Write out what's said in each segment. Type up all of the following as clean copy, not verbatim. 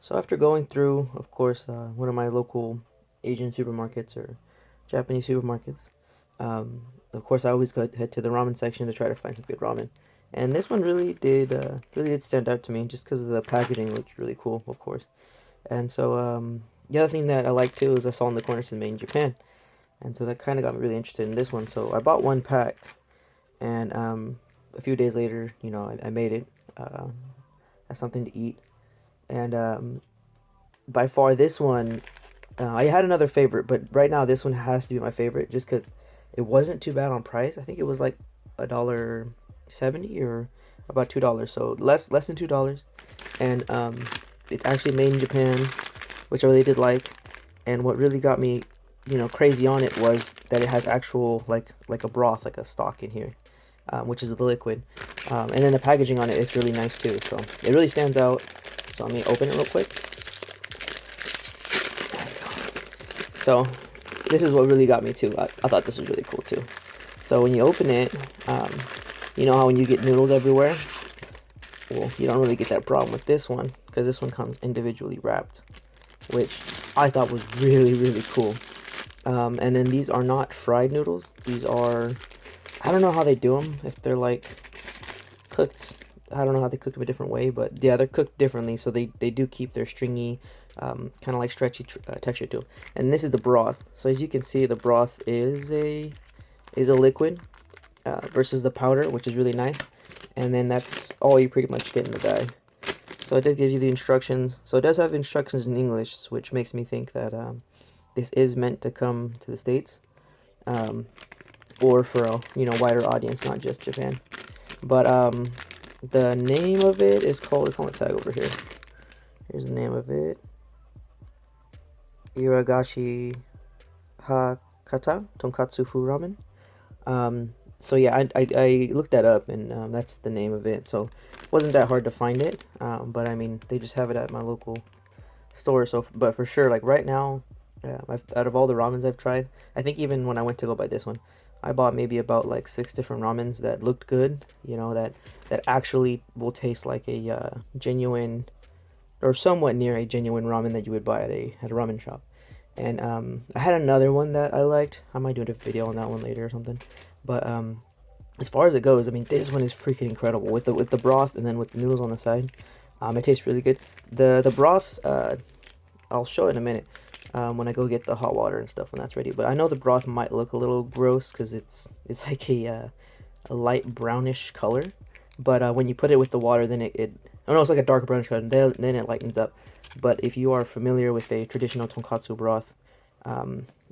So after going through, of course, one of my local Asian supermarkets or Japanese supermarkets, of course, I always go head to the ramen section to try to find some good ramen. And this one really did stand out to me just because the packaging looked really cool, of course. And so the other thing that I like too is I saw in the corner said made in Japan, and so that kind of got me really interested in this one. So I bought one pack, and a few days later, I made it as something to eat. And by far this one, I had another favorite, but right now this one has to be my favorite just because it wasn't too bad on price. I think it was like $1.70 or about $2, so less than $2, and it's actually made in Japan, which I really did like. And what really got me, crazy on it was that it has actual like a broth, like a stock in here, which is the liquid, and then the packaging on it, it's really nice too. So it really stands out. So let me open it real quick. So this is what really got me too. I thought this was really cool too. So when you open it, you know how when you get noodles everywhere? Well, you don't really get that problem with this one because this one comes individually wrapped, which I thought was really, really cool. And then these are not fried noodles. These are, I don't know how they do them, if they're like cooked. I don't know how they cook them a different way, but yeah, they're cooked differently, so they do keep their stringy, kind of like stretchy texture to them. And this is the broth. So as you can see, the broth is a liquid versus the powder, which is really nice. And then that's all you pretty much get in the bag. So it does give you the instructions. So it does have instructions in English, which makes me think that this is meant to come to the States, or for a wider audience, not just Japan. But the name of it is called. It's on the tag over here. Here's the name of it: Igarashi Hakata Tonkotsu Fu Ramen. So yeah, I looked that up, and that's the name of it. So it wasn't that hard to find it. But I mean, they just have it at my local store. So, but for sure, like right now, out of all the ramens I've tried, I think even when I went to go buy this one, I bought maybe about like 6 different ramens that looked good. That actually will taste like a genuine or somewhat near a genuine ramen that you would buy at a ramen shop. And I had another one that I liked. I might do a video on that one later or something. But as far as it goes, I mean, this one is freaking incredible with the broth and then with the noodles on the side. It tastes really good. The broth, I'll show it in a minute when I go get the hot water and stuff when that's ready. But I know the broth might look a little gross because it's like a light brownish color. But when you put it with the water, then it oh no, it's like a dark brownish color. Then it lightens up. But if you are familiar with a traditional tonkatsu broth,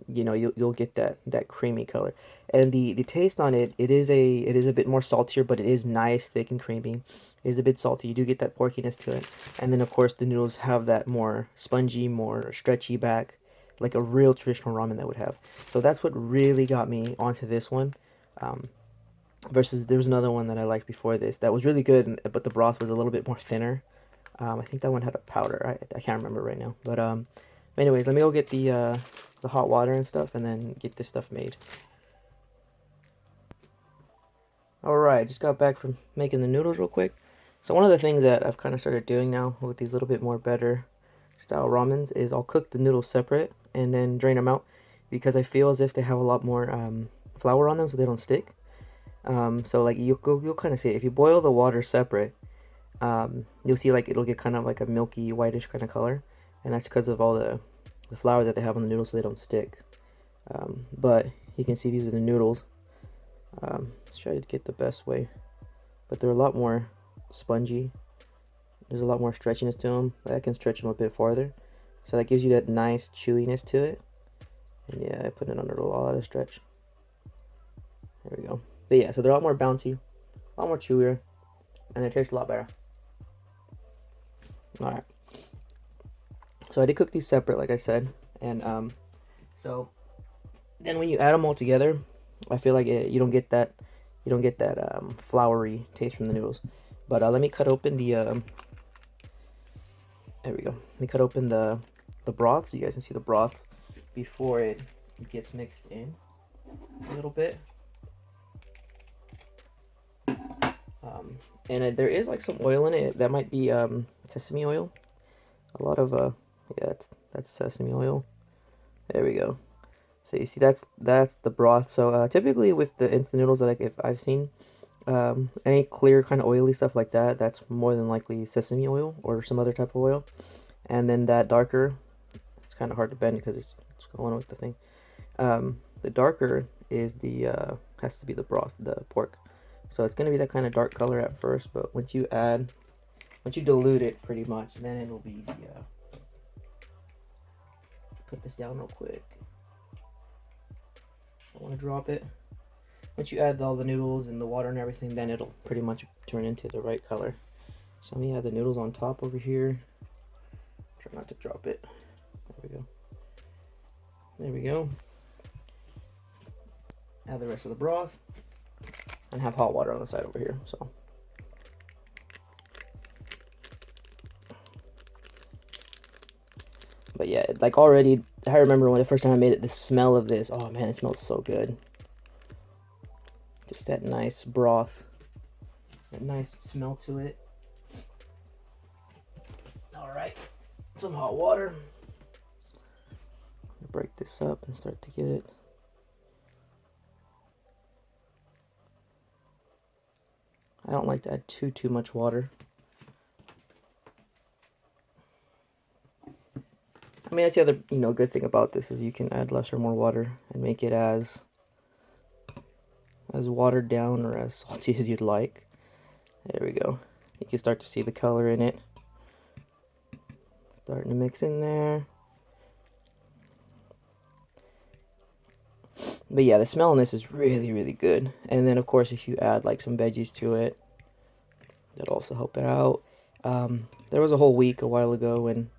you'll get that creamy color. And the taste on it, it is a bit more saltier, but it is nice, thick and creamy. It is a bit salty. You do get that porkiness to it. And then of course the noodles have that more spongy, more stretchy back, like a real traditional ramen that would have. So that's what really got me onto this one. Versus there was another one that I liked before this that was really good, but the broth was a little bit more thinner. I think that one had a powder. I can't remember right now. But anyways, let me go get the hot water and stuff, and then get this stuff made. All right, just got back from making the noodles real quick. So one of the things that I've kind of started doing now with these little bit more better style ramens is I'll cook the noodles separate and then drain them out because I feel as if they have a lot more flour on them, so they don't stick. So like you'll kind of see it. If you boil the water separate, you'll see like it'll get kind of like a milky whitish kind of color, and that's because of all the flour that they have on the noodles, so they don't stick. But you can see these are the noodles. Let's try to get the best way, but they're a lot more spongy. There's a lot more stretchiness to them. I can stretch them a bit farther, so that gives you that nice chewiness to it. And yeah, I put it under a lot of stretch. There we go. But yeah, so they're a lot more bouncy, a lot more chewier, and they taste a lot better. Alright. So I did cook these separate, like I said, and so then when you add them all together, I feel like you don't get that floury taste from the noodles. But let me cut open the there we go. Let me cut open the broth so you guys can see the broth before it gets mixed in a little bit. And there is like some oil in it. That might be sesame oil. a lot of yeah, that's sesame oil. There we go. So you see that's the broth. So typically with the instant noodles that if I've seen, any clear kind of oily stuff like that, that's more than likely sesame oil or some other type of oil. And then that darker, it's kind of hard to bend because it's going with the thing. The darker is the has to be the broth, the pork. So it's gonna be that kind of dark color at first, but once you dilute it pretty much, then it'll be the put this down real quick. I want to drop it. Once you add all the noodles and the water and everything, then it'll pretty much turn into the right color. So let me add the noodles on top over here. Try not to drop it. There we go. There we go. Add the rest of the broth and have hot water on the side over here. So but yeah, like already, I remember when the first time I made it, the smell of this, oh man, it smells so good. Just that nice broth, that nice smell to it. All right, some hot water. Break this up and start to get it. I don't like to add too much water. I mean, that's the other good thing about this is you can add less or more water and make it as watered down or as salty as you'd like. There we go. You can start to see the color in it. Starting to mix in there. But yeah, the smell in this is really, really good. And then, of course, if you add like some veggies to it, that'll also help it out. There was a whole week a while ago when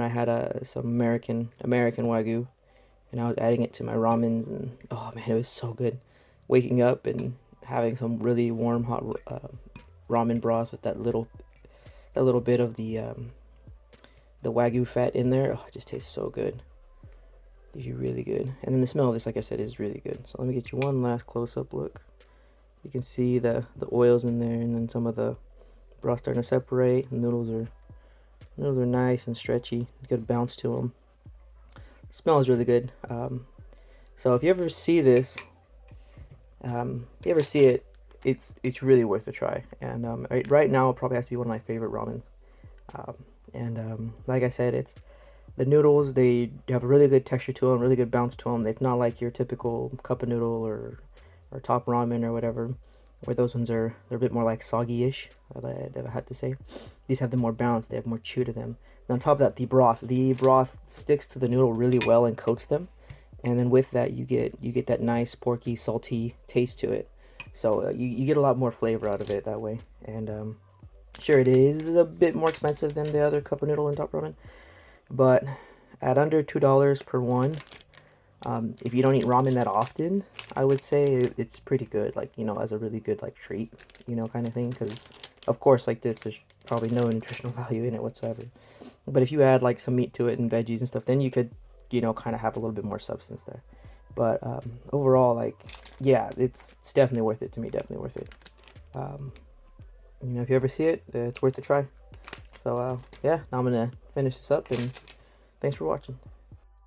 I had some American Wagyu, and I was adding it to my ramens, and oh man, it was so good. Waking up and having some really warm, hot ramen broth with that little bit of the Wagyu fat in there, oh, it just tastes so good. Gives you really good. And then the smell of this, like I said, is really good. So let me get you one last close-up look. You can see the oils in there, and then some of the broth starting to separate. The noodles are nice and stretchy. Good bounce to them. The smell is really good. So if you ever see this, it's really worth a try. And right now, it probably has to be one of my favorite ramens. Like I said, the noodles, they have a really good texture to them, really good bounce to them. It's not like your typical cup of noodle or top ramen or whatever, where those ones they're a bit more like soggy-ish, I had to say. These have the more bounce, they have more chew to them. And on top of that, the broth sticks to the noodle really well and coats them. And then with that, you get that nice porky, salty taste to it. So you get a lot more flavor out of it that way. And sure, it is a bit more expensive than the other cup of noodle and top ramen, but at under $2 per one, if you don't eat ramen that often, I would say it's pretty good, like, as a really good, like, treat, kind of thing, because, of course, like this, there's probably no nutritional value in it whatsoever, but if you add, like, some meat to it and veggies and stuff, then you could, kind of have a little bit more substance there. But overall, like, yeah, it's definitely worth it to me, definitely worth it. If you ever see it, it's worth a try. So, yeah, now I'm going to finish this up, and thanks for watching.